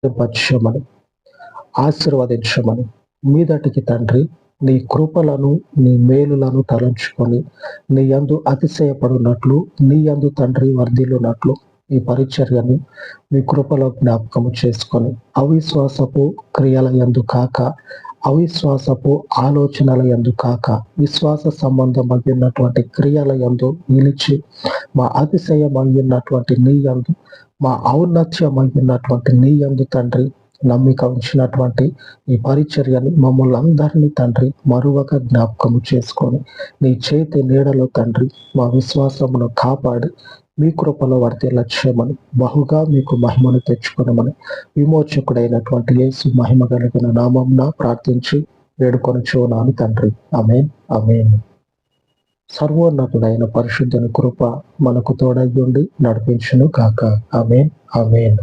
పరచమని, ఆశీర్వదించమని, మీదటికి తండ్రి నీ కృపలను నీ మేలులను తలంచుకొని నీ యందు అతిశయపడునట్లు, నీ యందు తండ్రి వర్ధిల్లునట్లు ఈ పరిచర్యను మీ కృపలో జ్ఞాపకము చేసుకొని, అవిశ్వాసపు క్రియల యందు కాక, అవిశ్వాసపు ఆలోచనల యందు కాక, విశ్వాస సంబంధమైనటువంటి క్రియల యందు నిలిచి, మా అతిశయమైనటువంటి నీ యందు, మా ఔన్నత్యమైనటువంటి నీ యందు తండ్రి నమ్మిక ఉంచినటువంటి ఈ పరిచర్యని మమ్మల్ని అందరినీ తండ్రి మరువక జ్ఞాపకము చేసుకొని, నీ చేతి నీడలో తండ్రి మా విశ్వాసమును కాపాడి మీ కృపలో వర్ధిల్ల చేయమని, బహుగా మీకు మహిమను తెచ్చుకొనమని విమోచకుడైనటువంటి యేసు మహిమ కలిగిన నామమున ప్రార్థించి వేడుకొనుచున్నాను తండ్రి. ఆమేన్, ఆమేన్. సర్వోన్నతుడైన పరిశుద్ధుని కృప మనకు తోడై ఉండి నడిపించును గాక. ఆమేన్, ఆమేన్.